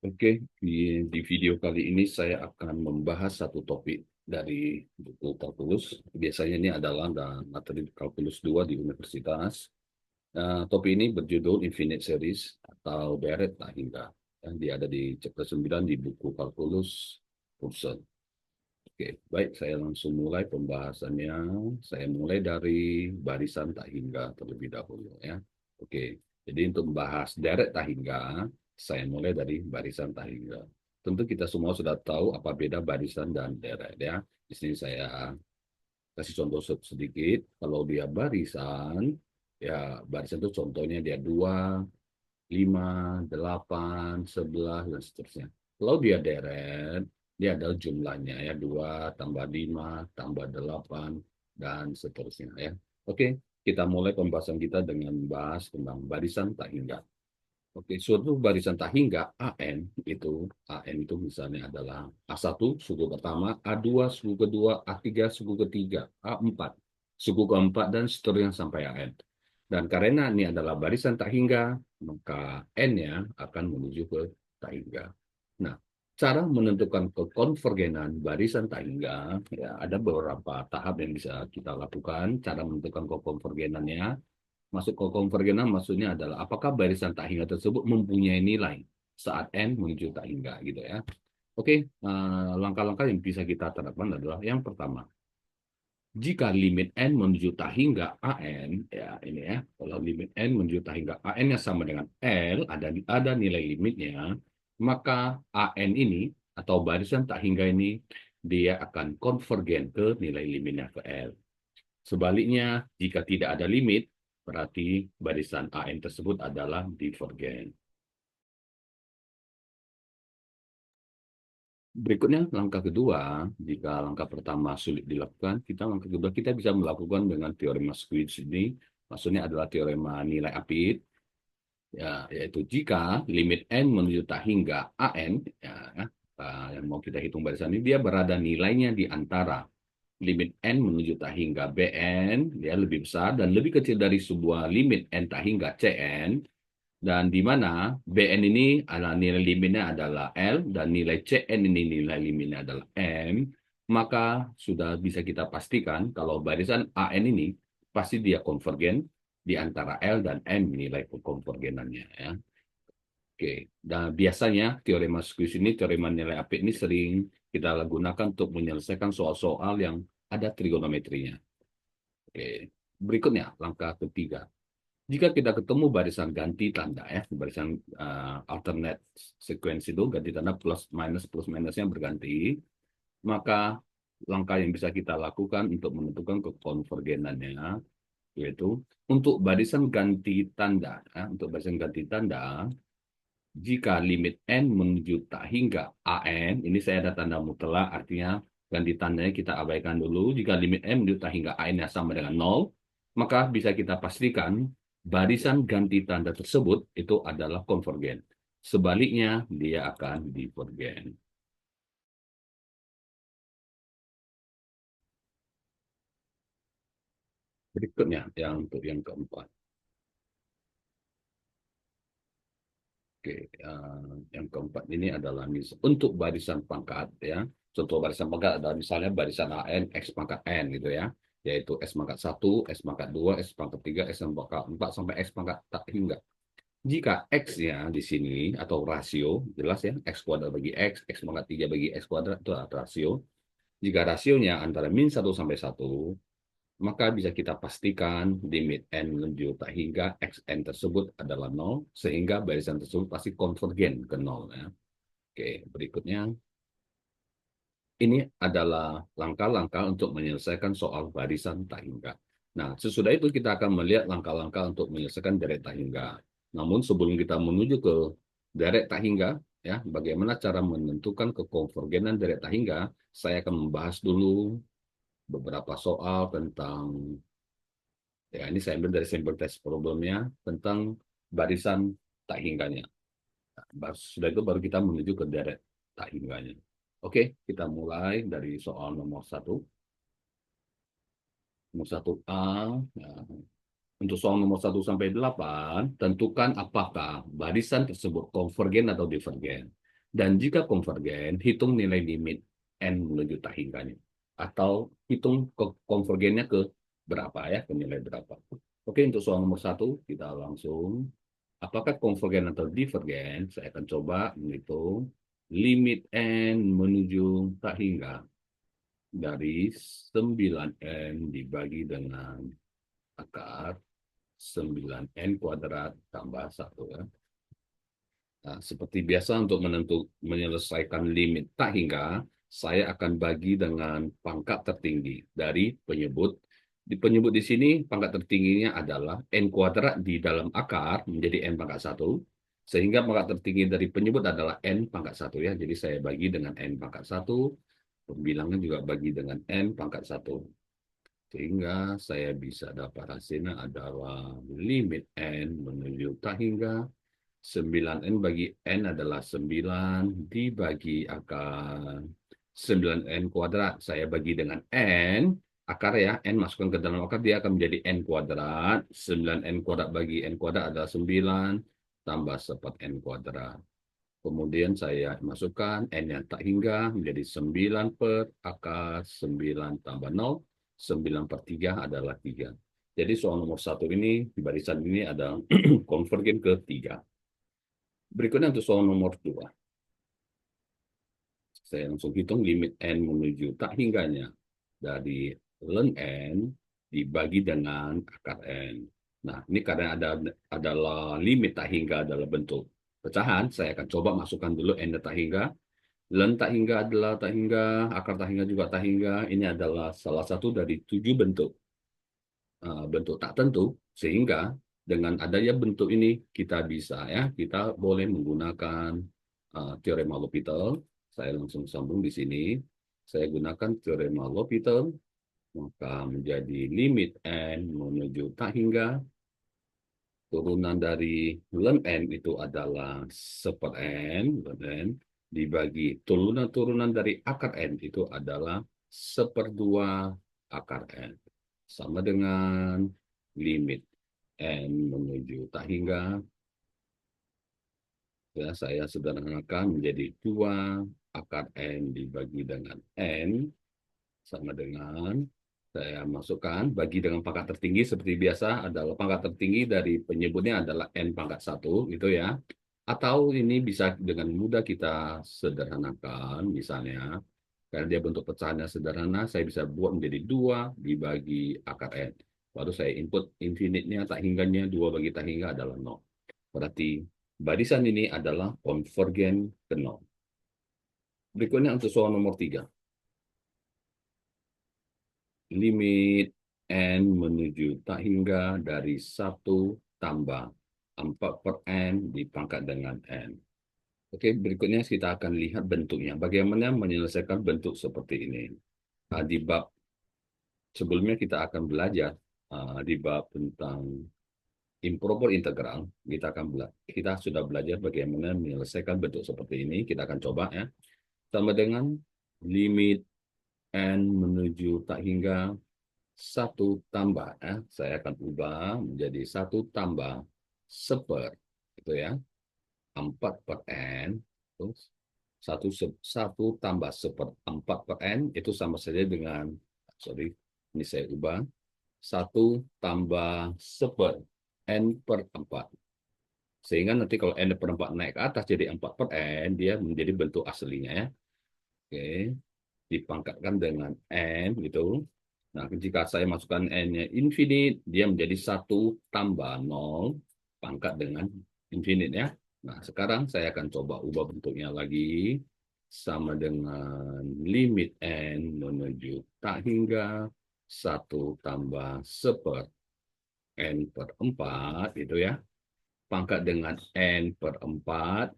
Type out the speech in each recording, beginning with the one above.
Oke, di video kali ini saya akan membahas satu topik dari buku kalkulus. Biasanya ini adalah materi kalkulus 2 di universitas. Topik ini berjudul Infinite Series atau deret tak hingga. Yang dia ada di chapter 9 di buku kalkulus Pearson. Oke, baik, saya langsung mulai pembahasannya. Saya mulai dari barisan tak hingga terlebih dahulu ya. Oke, jadi untuk membahas deret tak hingga, saya mulai dari barisan tak hingga. Tentu kita semua sudah tahu apa beda barisan dan deret ya. Di sini saya kasih contoh sedikit. Kalau dia barisan, ya barisan itu contohnya dia 2, 5, 8, 11, dan seterusnya. Kalau dia deret, dia adalah jumlahnya ya 2 tambah 5 tambah 8 dan seterusnya ya. Oke, kita mulai pembahasan kita dengan bahas tentang barisan tak hingga. Oke, suatu barisan tak hingga AN itu misalnya adalah A1 suku pertama, A2 suku kedua, A3 suku ketiga, A4 suku keempat dan seterusnya sampai AN. Dan karena ini adalah barisan tak hingga, maka N-nya akan menuju ke tak hingga. Nah, cara menentukan kekonvergenan barisan tak hingga, ya ada beberapa tahap yang bisa kita lakukan. Cara menentukan kekonvergenannya, masuk ke konvergenan maksudnya adalah apakah barisan tak hingga tersebut mempunyai nilai saat n menuju tak hingga gitu ya. Oke, langkah-langkah yang bisa kita terapkan adalah yang pertama, jika limit n menuju tak hingga an, ya ini ya, kalau limit n menuju tak hingga an yang sama dengan l, ada nilai limitnya, maka an ini atau barisan tak hingga ini dia akan konvergen ke nilai limitnya ke l. Sebaliknya, jika tidak ada limit, berarti barisan AN tersebut adalah divergen. Berikutnya, langkah kedua, jika langkah pertama sulit dilakukan, langkah kedua kita bisa melakukan dengan teorema Squeeze ini, maksudnya adalah teorema nilai apit, ya, yaitu jika limit n menuju tak hingga an, ya, yang mau kita hitung barisan ini, dia berada nilainya di antara limit n menuju tak hingga bn, dia lebih besar dan lebih kecil dari sebuah limit n tak hingga cn, dan di mana bn ini adalah nilai limitnya adalah l dan nilai cn ini nilai limitnya adalah m, maka sudah bisa kita pastikan kalau barisan an ini pasti dia konvergen di antara l dan m nilai konvergenannya ya. Oke, dan biasanya teorema Squeeze ini, teorema nilai apit ini sering kita gunakan untuk menyelesaikan soal-soal yang ada trigonometrinya. Oke, berikutnya langkah ketiga. Jika kita ketemu barisan ganti tanda ya, barisan alternate sequence itu ganti tanda plus minusnya berganti, maka langkah yang bisa kita lakukan untuk menentukan kekonvergenannya yaitu untuk barisan ganti tanda, ya, untuk barisan ganti tanda, jika limit n menuju tak hingga an, ini saya ada tanda mutlak, artinya ganti tandanya kita abaikan dulu. Jika limit n menuju tak hingga an yang sama dengan 0, maka bisa kita pastikan barisan ganti tanda tersebut itu adalah konvergen. Sebaliknya, dia akan divergen. Berikutnya, untuk yang keempat. Oke, yang keempat ini adalah untuk barisan pangkat ya. Contoh barisan pangkat ada misalnya barisan AN X pangkat N gitu ya. Yaitu S pangkat 1, S pangkat 2, S pangkat 3, S pangkat 4 sampai S pangkat tak hingga. Jika X-nya di sini atau rasio, jelas ya, X kuadrat bagi X, X pangkat 3 bagi X kuadrat itu adalah rasio. Jika rasionya antara min 1 sampai 1, maka bisa kita pastikan limit n menuju tak hingga xn tersebut adalah 0, sehingga barisan tersebut pasti konvergen ke 0. Ya. Oke, berikutnya. Ini adalah langkah-langkah untuk menyelesaikan soal barisan tak hingga. Nah, sesudah itu kita akan melihat langkah-langkah untuk menyelesaikan deret tak hingga. Namun sebelum kita menuju ke deret tak hingga, ya, bagaimana cara menentukan kekonvergenan deret tak hingga, saya akan membahas dulu beberapa soal tentang, ya ini saya ambil dari sampel test problemnya, tentang barisan tak hingganya. Nah, sudah itu baru kita menuju ke deret tak hingganya. Oke, kita mulai dari soal nomor satu. Nomor satu A. Ya. Untuk soal nomor 1 sampai 8, tentukan apakah barisan tersebut konvergen atau divergen. Dan jika konvergen, hitung nilai limit n menuju tak hingganya. Atau hitung konvergennya ke berapa ya, ke nilai berapa. Oke, untuk soal nomor satu, kita langsung. Apakah konvergen atau divergen? Saya akan coba menghitung limit n menuju tak hingga dari 9n dibagi dengan akar 9n kuadrat tambah 1. Ya. Nah, seperti biasa untuk menyelesaikan limit tak hingga, saya akan bagi dengan pangkat tertinggi dari penyebut. Di penyebut di sini pangkat tertingginya adalah n kuadrat di dalam akar menjadi n pangkat 1, sehingga pangkat tertinggi dari penyebut adalah n pangkat 1 ya. Jadi saya bagi dengan n pangkat 1, pembilangan juga bagi dengan n pangkat 1. Sehingga saya bisa dapat hasilnya adalah limit n menuju tak hingga 9n bagi n adalah 9 dibagi akar 9n kuadrat. Saya bagi dengan n, akar ya, n masukkan ke dalam akar, dia akan menjadi n kuadrat. 9n kuadrat bagi n kuadrat adalah 9 tambah 4 n kuadrat. Kemudian saya masukkan n yang tak hingga menjadi 9 per akar 9 tambah 0. 9 per 3 adalah 3. Jadi soal nomor satu ini, di barisan ini ada konvergen ke 3. Berikutnya untuk soal nomor 2. Saya langsung hitung limit n menuju tak hingganya dari ln n dibagi dengan akar n. Nah, ini karena adalah limit tak hingga adalah bentuk pecahan, saya akan coba masukkan dulu n tak hingga. Ln tak hingga adalah tak hingga, akar tak hingga juga tak hingga. Ini adalah salah satu dari 7 bentuk tak tentu, sehingga dengan adanya bentuk ini kita bisa ya, kita boleh menggunakan teorema L'Hopital. Saya langsung sambung di sini. Saya gunakan teorema L'Hopital, maka menjadi limit n menuju tak hingga turunan dari ln n itu adalah 1/n, ln n dibagi turunan-turunan dari akar n itu adalah 1/2 akar n. Sama dengan limit n menuju tak hingga, ya, saya sederhanakan menjadi 2 akar n dibagi dengan n, sama dengan saya masukkan bagi dengan pangkat tertinggi seperti biasa adalah pangkat tertinggi dari penyebutnya adalah n pangkat 1 gitu ya. Atau ini bisa dengan mudah kita sederhanakan, misalnya karena dia bentuk pecahannya sederhana, saya bisa buat menjadi 2 dibagi akar n. Baru saya input infinite-nya, tak hingganya, 2 bagi tak hingga adalah 0. Berarti barisan ini adalah konvergen ke 0. Berikutnya untuk soal nomor 3. Limit n menuju tak hingga dari 1 tambah 4 per n dipangkat dengan n. Oke, berikutnya kita akan lihat bentuknya. Bagaimana menyelesaikan bentuk seperti ini. Nah, di bab sebelumnya kita akan belajar di bab tentang improper integral. Kita sudah belajar bagaimana menyelesaikan bentuk seperti ini. Kita akan coba ya. Sama dengan limit n menuju tak hingga 1 tambah ya. Saya akan ubah menjadi 1 tambah 1/4 itu ya. 4 per n. Terus 1 tambah 1/4 per n itu sama saja dengan, sorry, ini saya ubah, 1 tambah 1/4 n per 4. Sehingga nanti kalau n per 4 naik ke atas jadi 4 per n, dia menjadi bentuk aslinya ya. Oke, dipangkatkan dengan n gitu. Nah, jika saya masukkan n-nya infinite, dia menjadi 1 tambah 0 pangkat dengan infinite ya. Nah, sekarang saya akan coba ubah bentuknya lagi sama dengan limit n menuju tak hingga 1 tambah 1/4 n per 4 itu ya. Pangkat dengan n per 4.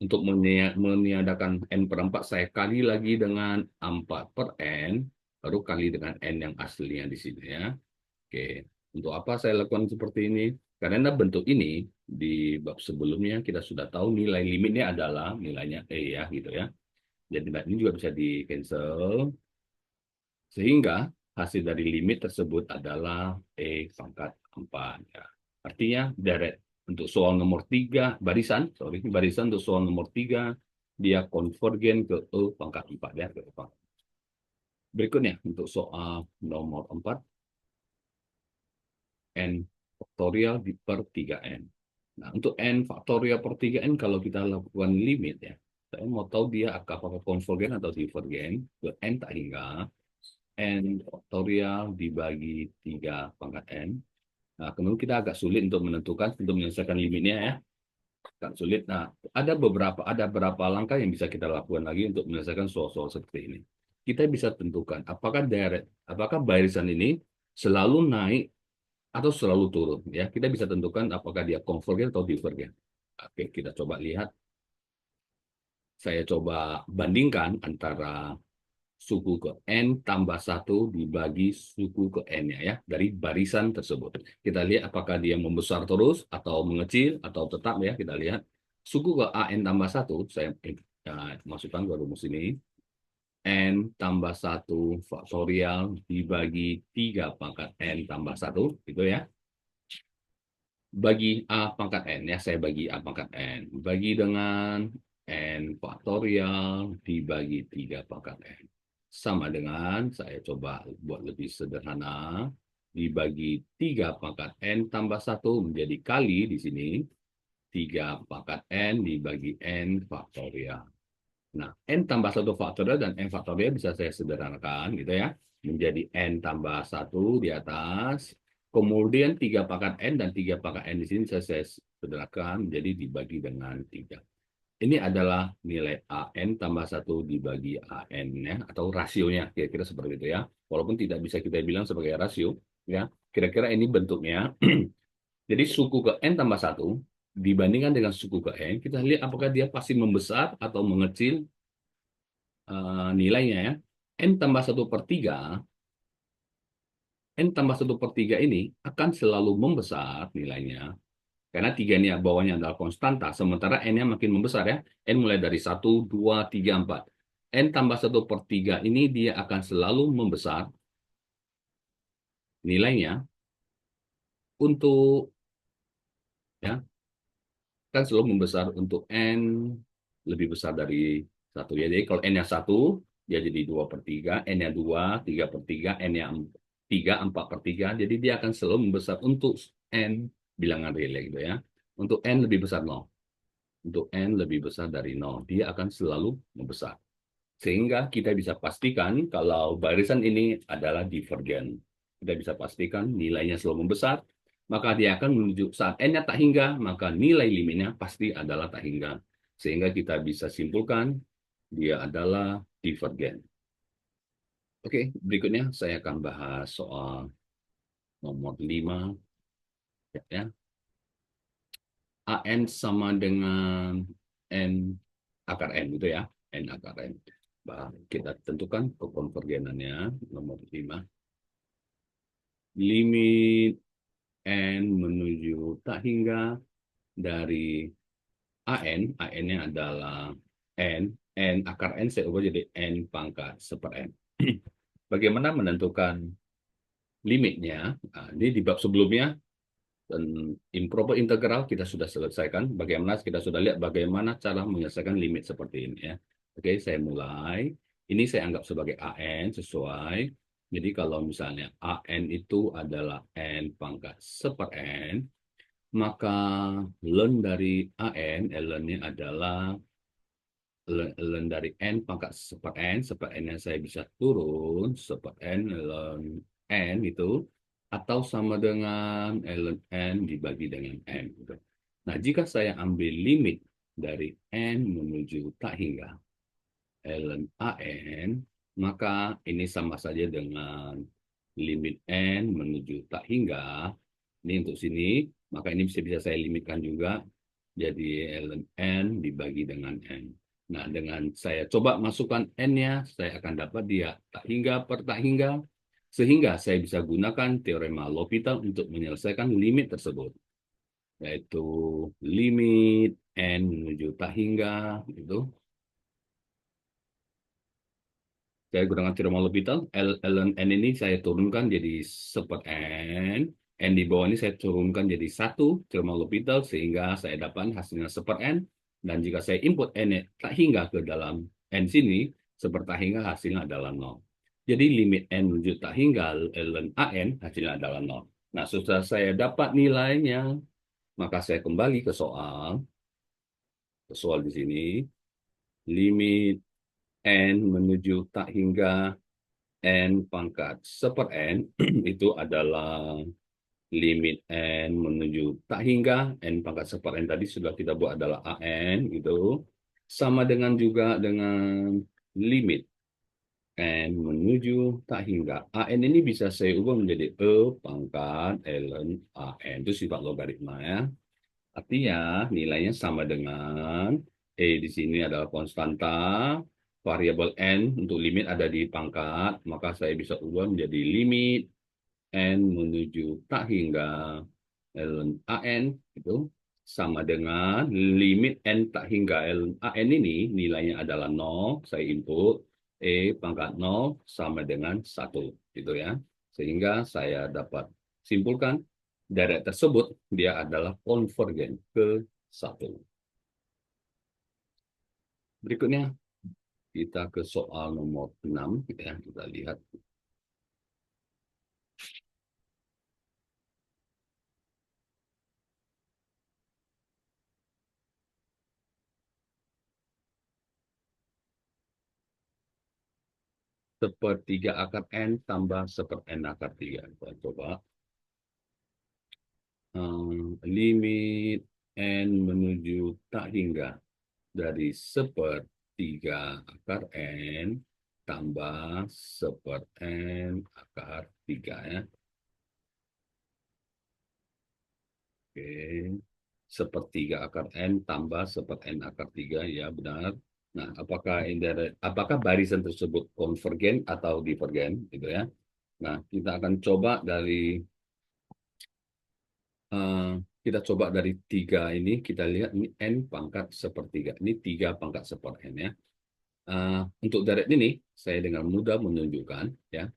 Untuk meniadakan n per 4, saya kali lagi dengan 4 per n, baru kali dengan n yang aslinya di sini ya. Oke, untuk apa saya lakukan seperti ini? Karena bentuk ini di bab sebelumnya kita sudah tahu nilai limitnya adalah nilainya e ya gitu ya. Jadi ini juga bisa di cancel sehingga hasil dari limit tersebut adalah e pangkat 4 ya. Artinya direct untuk soal nomor 3, barisan untuk soal nomor 3, dia konvergen ke E pangkat 4 ya. Berikutnya, untuk soal nomor 4, N faktorial per 3N. Nah, untuk N faktorial per 3N, kalau kita lakukan limit ya, saya mau tahu dia apakah konvergen atau divergen ke N tak hingga N faktorial dibagi 3 pangkat N. Nah, kemudian kita agak sulit untuk menentukan, untuk menyelesaikan limitnya ya. Agak sulit. Nah, ada beberapa langkah yang bisa kita lakukan lagi untuk menyelesaikan soal-soal seperti ini. Kita bisa tentukan apakah barisan ini selalu naik atau selalu turun ya. Kita bisa tentukan apakah dia konvergen atau divergen. Oke, kita coba lihat. Saya coba bandingkan antara suku ke N tambah 1 dibagi suku ke N-nya ya, dari barisan tersebut. Kita lihat apakah dia membesar terus atau mengecil atau tetap ya, kita lihat. Suku ke AN tambah 1, saya masukkan ke rumus ini. N tambah 1 faktorial dibagi 3 pangkat N tambah 1, gitu ya. Bagi A pangkat N, ya saya bagi A pangkat N. Bagi dengan N faktorial dibagi 3 pangkat N. Sama dengan, saya coba buat lebih sederhana, dibagi 3 pangkat N tambah 1 menjadi kali di sini, 3 pangkat N dibagi N faktorial. Nah, N tambah 1 faktorial dan N faktorial bisa saya sederhanakan gitu ya. Menjadi N tambah 1 di atas. Kemudian 3 pangkat N dan 3 pangkat N di sini saya sederhanakan menjadi dibagi dengan 3. Ini adalah nilai AN tambah 1 dibagi AN ya, atau rasionya, kira-kira seperti itu ya. Walaupun tidak bisa kita bilang sebagai rasio, ya. Kira-kira ini bentuknya. Jadi suku ke N tambah 1 dibandingkan dengan suku ke N, kita lihat apakah dia pasti membesar atau mengecil nilainya ya. N tambah 1/3, N tambah 1/3 ini akan selalu membesar nilainya. Karena 3 ini bawahnya adalah konstanta, sementara N-nya makin membesar ya. N mulai dari 1, 2, 3, 4. N tambah 1/3 ini dia akan selalu membesar nilainya untuk, ya, kan selalu membesar untuk N lebih besar dari 1. Ya, jadi kalau N-nya 1, dia jadi 2/3, N-nya 2, 3/3, N-nya 3, 4/3. Jadi dia akan selalu membesar untuk N bilangan real gitu ya. Untuk N lebih besar 0. Untuk N lebih besar dari 0, dia akan selalu membesar. Sehingga kita bisa pastikan kalau barisan ini adalah divergen. Kita bisa pastikan nilainya selalu membesar, maka dia akan menuju saat N-nya tak hingga, maka nilai limitnya pasti adalah tak hingga. Sehingga kita bisa simpulkan dia adalah divergen. Oke, berikutnya saya akan bahas soal nomor 5. Ya. AN sama dengan N akar N gitu ya. N akar N. Kita tentukan kekonvergenannya nomor 5. Limit N menuju tak hingga dari AN-nya adalah N akar N saya ubah jadi N pangkat seper N. Bagaimana menentukan limitnya? Nah, ini di bab sebelumnya, dan improper integral kita sudah selesaikan. Bagaimana kita sudah lihat bagaimana cara menyelesaikan limit seperti ini ya. Oke, saya mulai. Ini saya anggap sebagai AN sesuai. Jadi kalau misalnya AN itu adalah N pangkat seper N, maka ln dari AN, ln-nya adalah ln dari N pangkat seper N yang saya bisa turun, seper N, ln N itu, atau sama dengan ln N dibagi dengan N. Gitu. Nah, jika saya ambil limit dari N menuju tak hingga ln AN, maka ini sama saja dengan limit N menuju tak hingga. Ini untuk sini, maka ini bisa saya limitkan juga. Jadi ln N dibagi dengan N. Nah, dengan saya coba masukkan N-nya, saya akan dapat dia tak hingga per tak hingga. Sehingga saya bisa gunakan teorema L'Hopital untuk menyelesaikan limit tersebut. Yaitu limit N menuju tak hingga, itu. Saya gunakan teorema L'Hopital, ln N ini saya turunkan jadi seper N. N di bawah ini saya turunkan jadi 1 Fermat L'Hopital sehingga saya dapat hasilnya seper N. Dan jika saya input N tak hingga ke dalam N sini, seper tak hingga hasilnya adalah 0. Jadi limit N menuju tak hingga ln AN hasilnya adalah 0. Nah, setelah saya dapat nilainya, maka saya kembali ke soal. Soal di sini, limit N menuju tak hingga N pangkat seper N itu adalah limit N menuju tak hingga N pangkat seper N tadi sudah kita buat adalah AN gitu. Sama dengan juga dengan limit N menuju tak hingga. AN ini bisa saya ubah menjadi E pangkat ln AN. Itu sifat logaritma ya. Artinya nilainya sama dengan E di sini adalah konstanta, variabel N untuk limit ada di pangkat, maka saya bisa ubah menjadi limit N menuju tak hingga ln AN itu sama dengan limit N tak hingga ln AN ini nilainya adalah 0, saya input E pangkat 0 sama dengan 1 gitu ya. Sehingga saya dapat simpulkan dari tersebut dia adalah konvergen ke 1. Berikutnya kita ke soal nomor 6 ya, kita lihat. Sepertiga akar N tambah seper N akar 3. Kita coba. Limit N menuju tak hingga dari sepertiga akar N tambah seper N akar 3 ya. Oke. Sepertiga akar N tambah seper N akar 3 ya benar. Nah, apakah barisan tersebut konvergen atau divergen gitu ya. Nah, kita akan coba eh, dari 3 ini, kita lihat ini N pangkat sepertiga. Ini 3 pangkat seper N ya. Untuk deret ini, saya dengan mudah menunjukkan ya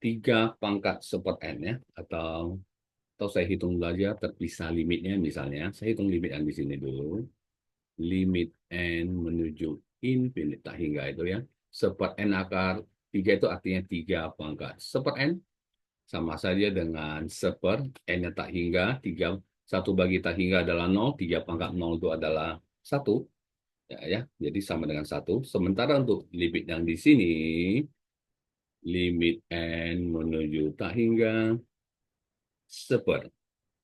3 pangkat seper N ya, atau saya hitung belajar terpisah limitnya misalnya. Saya hitung limit yang di sini dulu. Limit N menuju infinite tak hingga itu ya. Seper N akar 3 itu artinya 3 pangkat seper N. Sama saja dengan seper N-nya tak hingga, 3, 1 bagi tak hingga adalah 0, 3 pangkat 0 itu adalah 1. Ya. Jadi sama dengan 1. Sementara untuk limit yang di sini, limit N menuju tak hingga seper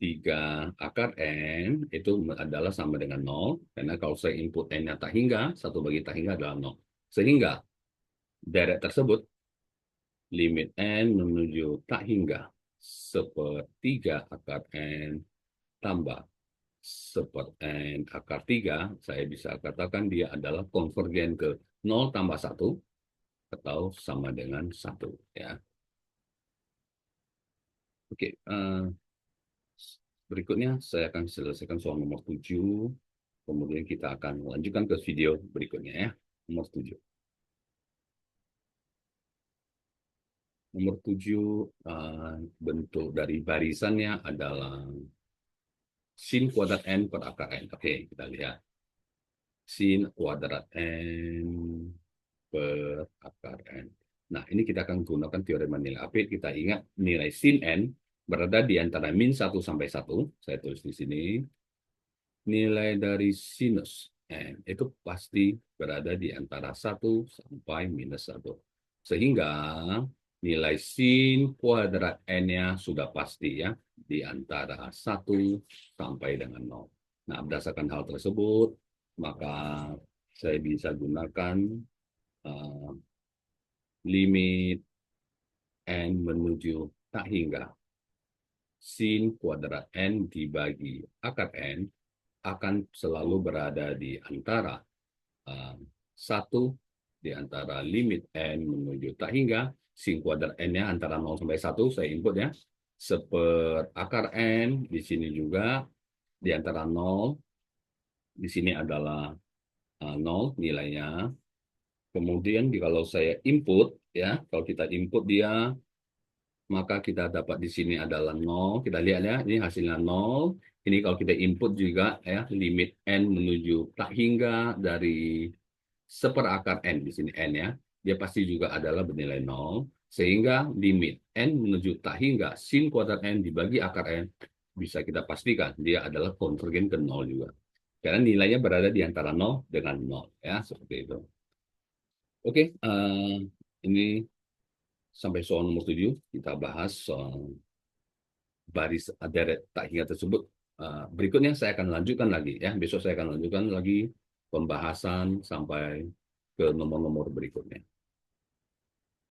3 akar N itu adalah sama dengan 0. Karena kalau saya input N-nya tak hingga, 1 bagi tak hingga adalah 0. Sehingga deret tersebut, limit N menuju tak hingga sepertiga akar N tambah seper N akar 3, saya bisa katakan dia adalah konvergen ke 0 tambah 1 atau sama dengan 1 ya. Oke, berikutnya saya akan selesaikan soal nomor 7. Kemudian kita akan lanjutkan ke video berikutnya ya. Nomor 7. Nomor 7, bentuk dari barisannya adalah sin kuadrat N per akar N. Oke, kita lihat. Sin kuadrat N per akar N. Nah, ini kita akan gunakan teorema nilai apit. Kita ingat nilai sin N berada di antara min 1 sampai 1. Saya tulis di sini. Nilai dari sinus N itu pasti berada di antara 1 sampai minus 1. Sehingga nilai sin kuadrat N-nya sudah pasti ya, di antara 1 sampai dengan 0. Nah, berdasarkan hal tersebut, maka saya bisa gunakan uh, limit N menuju tak hingga sin kuadrat N dibagi akar N akan selalu berada di antara 1 di antara limit N menuju tak hingga sin kuadrat N-nya antara 0 sampai 1, saya input ya. Seper akar N di sini juga di antara 0, di sini adalah 0 nilainya. Kemudian kalau saya input ya, kalau kita input dia maka kita dapat di sini adalah 0. Kita lihat ya, ini hasilnya 0. Ini kalau kita input juga ya, limit n menuju tak hingga dari seperakar n di sini n ya. Dia pasti juga adalah bernilai 0. Sehingga limit n menuju tak hingga sin kuadrat n dibagi akar n bisa kita pastikan dia adalah konvergen ke 0 juga. Karena nilainya berada di antara 0 dengan 0 ya, seperti itu. Oke, ini sampai soal nomor 7 kita bahas soal baris deret tak hingga tersebut. Berikutnya saya akan lanjutkan lagi ya. Besok saya akan lanjutkan lagi pembahasan sampai ke nomor-nomor berikutnya.